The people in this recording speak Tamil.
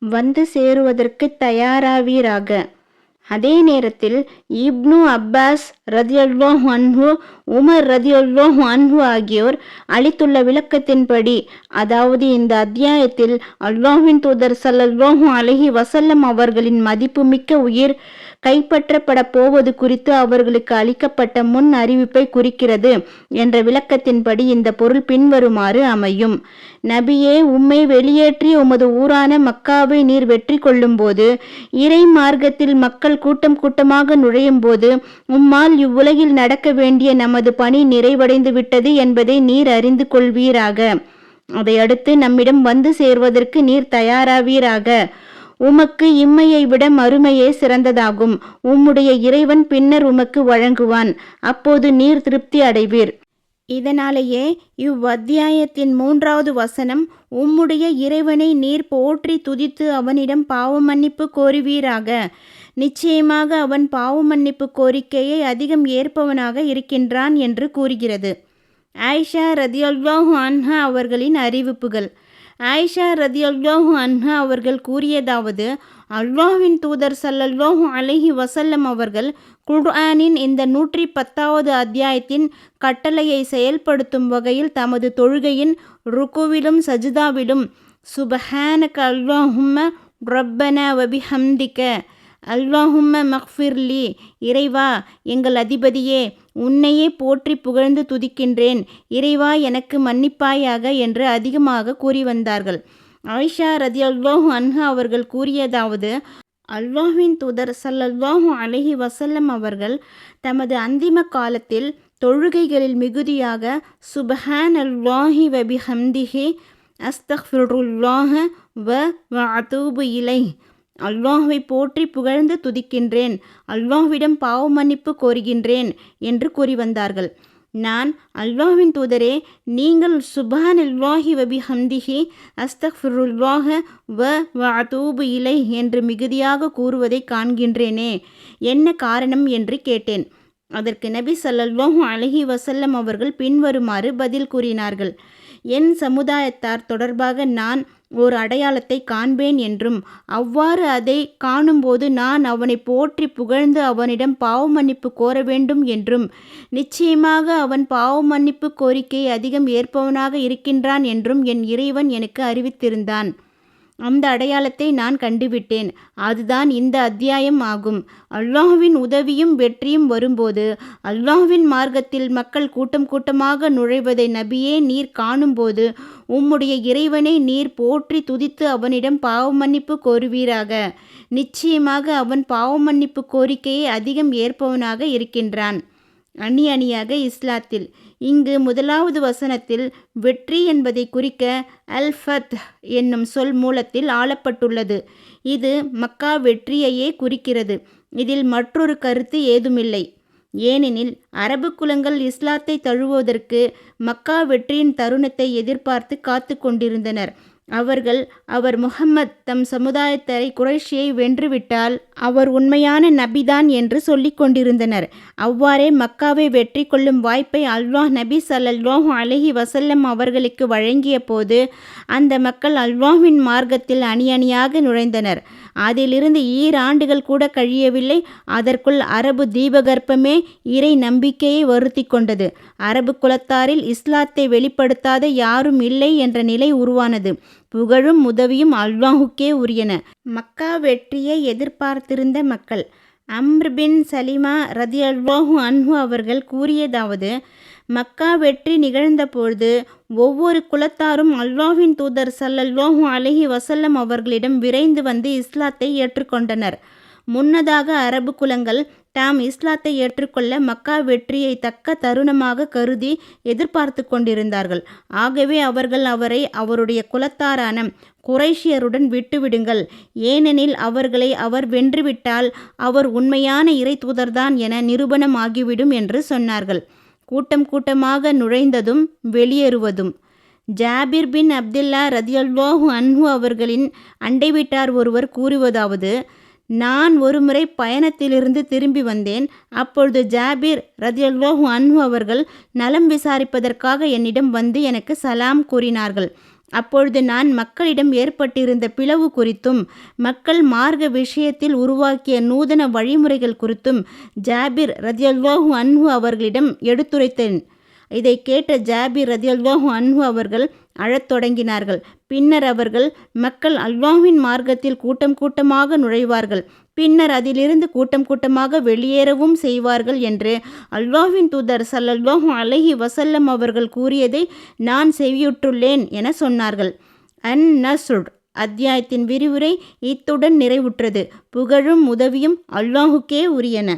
வந்து சேருவதற்கு தயாராவீராக. அதே நேரத்தில் இப்னு அப்பாஸ் ரதியல்லாஹு அன்ஹு, உமர் ரதியல்லாஹு அன்ஹு ஆகியோர் அளித்துள்ள விளக்கத்தின்படி, அதாவது இந்த அத்தியாயத்தில் அல்லாஹ்வின் தூதர் ஸல்லல்லாஹு அலைஹி வஸல்லம் அவர்களின் மதிப்புமிக்க உயிர் கைப்பற்றப்பட போவது குறித்து அவர்களுக்கு அளிக்கப்பட்ட முன் அறிவிப்பை குறிக்கிறது என்ற விளக்கத்தின்படி இந்த பொருள் பின்வருமாறு அமையும். நபியே, உம்மை வெளியேற்றி உமது ஊரான மக்காவை நீர் வெற்றி கொள்ளும் போது, இறை மார்க்கத்தில் மக்கள் கூட்டம் கூட்டமாக நுழையும் போது, உம்மால் இவ்வுலகில் நடக்க வேண்டிய நமது பணி நிறைவடைந்து விட்டது என்பதை நீர் அறிந்து கொள்வீராக. அதையடுத்து நம்மிடம் வந்து சேர்வதற்கு நீர் தயாராவீராக. உமக்கு இம்மையை விட மறுமையே சிறந்ததாகும். உம்முடைய இறைவன் பின்னர் உமக்கு வழங்குவான். அப்போது நீர் திருப்தி அடைவீர். இதனாலேயே இவ்வத்தியாயத்தின் 3வது வசனம், உம்முடைய இறைவனை நீர் போற்றி துதித்து அவனிடம் பாவ மன்னிப்பு கோருவீராக. நிச்சயமாக அவன் பாவ மன்னிப்பு கோரிக்கையை அதிகம் ஏற்பவனாக இருக்கின்றான் என்று கூறுகிறது. ஆயிஷா ரதியல்லாஹு அன்ஹா அவர்களின் அறிவிப்புகள். ஆயிஷா ரதியல்லாஹு அன்ஹா அவர்கள் கூறியதாவது, அல்லாஹ்வின் தூதர் ஸல்லல்லாஹு அலைஹி வஸல்லம் அவர்கள் குர்ஆனின் இந்த 110வது அத்தியாயத்தின் கட்டளையை செயல்படுத்தும் வகையில் தமது தொழுகையின் ருக்குவிலும் சஜ்தாவிலும் சுபஹானக அல்லாஹும்ம ரப்பனா வபிஹம்திக அல்லாஹும்ம மக்ஃபிர்லி, இறைவா எங்கள் அதிபதியே, உன்னையே போற்றி புகழ்ந்து துதிக்கின்றேன், இறைவா எனக்கு மன்னிப்பாயாக என்று அதிகமாக கூறி வந்தார்கள். ஆயிஷா ரதியல்லாஹு அன்ஹா அவர்கள் கூறியதாவது, அல்லாஹ்வின் தூதர் ஸல்லல்லாஹு அலைஹி வஸல்லம் அவர்கள் தமது அந்திம காலத்தில் தொழுகைகளில் மிகுதியாக சுப்ஹானல்லாஹி வபிஹம்திஹி அஸ்தக்ஃபிருல்லாஹ வ அதூபு இலைஹ், அல்லாஹ்வை போற்றி புகழ்ந்து துதிக்கின்றேன், அல்லாஹ்விடம் பாவ மன்னிப்பு கோருகின்றேன் என்று கூறி வந்தார்கள். நான், அல்லாஹ்வின் தூதரே, நீங்கள் சுப்ஹானல்லாஹி வபிஹம்திஹி அஸ்தக்ஃபிருல்லாஹ வ அதூபு இலைஹ் என்று மிகுதியாக கூறுவதை காண்கின்றேனே, என்ன காரணம் என்று கேட்டேன். அதற்கு நபி ஸல்லல்லாஹு அலைஹி வஸல்லம் அவர்கள் பின்வருமாறு பதில் கூறினார்கள். என் சமுதாயத்தார் தொடர்பாக நான் ஓர் அடையாளத்தை காண்பேன் என்றும், அவ்வாறு அதை காணும்போது நான் அவனை போற்றி புகழ்ந்து அவனிடம் பாவ மன்னிப்பு கோர வேண்டும் என்றும், நிச்சயமாக அவன் பாவ மன்னிப்பு கோரிக்கையை அதிகம் ஏற்பவனாக இருக்கின்றான் என்றும் என் இறைவன் எனக்கு அறிவித்திருந்தான். அந்த அடையாளத்தை நான் கண்டுவிட்டேன். அதுதான் இந்த அத்தியாயம் ஆகும். அல்லாஹ்வின் உதவியும் வெற்றியும் வரும்போது அல்லாஹ்வின் மார்க்கத்தில் மக்கள் கூட்டம் கூட்டமாக நுழைவதை நபியே நீர் காணும்போது, உம்முடைய இறைவனை நீர் போற்றி துதித்து அவனிடம் பாவ மன்னிப்பு கோருவீராக. நிச்சயமாக அவன் பாவ மன்னிப்பு கோரிக்கையை அதிகம் ஏற்பவனாக இருக்கின்றான். அணி அணியாக இஸ்லாத்தில். இங்கு 1வது வசனத்தில் வெற்றி என்பதை குறிக்க அல் ஃபத் என்னும் சொல் மூலத்தில் ஆளப்பட்டுள்ளது. இது மக்கா வெற்றியையே குறிக்கிறது. இதில் மற்றொரு கருத்து ஏதுமில்லை. ஏனெனில் அரபு குலங்கள் இஸ்லாத்தை தழுவுவதற்கு மக்கா வெற்றியின் தருணத்தை எதிர்பார்த்து காத்து கொண்டிருந்தனர். அவர் முஹம்மத் தம் சமுதாயத்தரை குறைஷியை வென்றுவிட்டால் அவர் உண்மையான நபிதான் என்று சொல்லிக் கொண்டிருந்தனர். அவ்வாறே மக்காவை வெற்றி கொள்ளும் வாய்ப்பை அல்லாஹ் நபி ஸல்லல்லாஹு அலைஹி வஸல்லம் அவர்களுக்கு வழங்கிய போது அந்த மக்கள் அல்லாஹ்வின் மார்க்கத்தில் அணி அணியாக நுழைந்தனர். அதிலிருந்து ஈராண்டுகள் கூட கழியவில்லை. அதற்குள் அரபு தீபகற்பமே இறை நம்பிக்கையை வருத்தி கொண்டது. அரபு குலத்தாரில் இஸ்லாத்தை வெளிப்படுத்தாத யாரும் இல்லை என்ற நிலை உருவானது. புகழும் உதவியும் அல்லாஹுக்கே உரியன. மக்கா வெற்றியை எதிர்பார்த்திருந்த மக்கள். அம்ர் பின் சலிமா ரதியல்லாஹு அன்ஹு அவர்கள் கூறியதாவது, மக்கா வெற்றி நிகழ்ந்தபொழுது ஒவ்வொரு குலத்தாரும் அல்லாஹ்வின் தூதர் ஸல்லல்லாஹு அலைஹி வஸல்லம் அவர்களிடம் விரைந்து வந்து இஸ்லாத்தை ஏற்றுக்கொண்டனர். முன்னதாக அரபு குலங்கள் தாம் இஸ்லாத்தை ஏற்றுக்கொள்ள மக்கா வெற்றியை தக்க தருணமாக கருதி எதிர்பார்த்து கொண்டிருந்தார்கள். ஆகவே அவர்கள் அவரை அவருடைய குலத்தாரான குறைஷியருடன் விட்டுவிடுங்கள், ஏனெனில் அவர்களை அவர் வென்றுவிட்டால் அவர் உண்மையான இறை தூதர்தான் என நிரூபணமாகிவிடும் என்று சொன்னார்கள். கூட்டம் கூட்டமாக நுழைந்ததும் வெளியேறுவதும். ஜாபிர் பின் அப்துல்லா ரதியல்லாஹு அன்ஹு அவர்களின் அண்டை வீட்டார் ஒருவர் கூறுவதாவது, நான் ஒருமுறை பயணத்திலிருந்து திரும்பி வந்தேன். அப்பொழுது ஜாபிர் ரதியல்லாஹு அன்ஹு அவர்கள் நலம் விசாரிப்பதற்காக என்னிடம் வந்து எனக்கு சலாம் கூறினார்கள். அப்பொழுது நான் மக்களிடம் ஏற்பட்டிருந்த பிளவு குறித்தும் மக்கள் மார்க்க விஷயத்தில் உருவாக்கிய நூதன வழிமுறைகள் குறித்தும் ஜாபிர் ரதியல்லாஹு அன்ஹு அவர்களிடம் எடுத்துரைத்தேன். இதை கேட்ட ஜாபிர் ரதியல்லாஹு அன்ஹு அவர்கள் அழத் தொடங்கினார்கள். பின்னர் அவர்கள், மக்கள் அல்லாஹ்வின் மார்க்கத்தில் கூட்டம் கூட்டமாக நுழைவார்கள், பின்னர் அதிலிருந்து கூட்டம் கூட்டமாக வெளியேறவும் செய்வார்கள் என்று அல்லாஹ்வின் தூதர் ஸல்லல்லாஹு அலைஹி வஸல்லம் அவர்கள் கூறியதை நான் செவியுற்றுள்ளேன் என சொன்னார்கள். அன்-நஸ்ர் அத்தியாயத்தின் விரிவுரை இத்துடன் நிறைவுற்றது. புகழும் உதவியும் அல்லாஹுக்கே உரியன.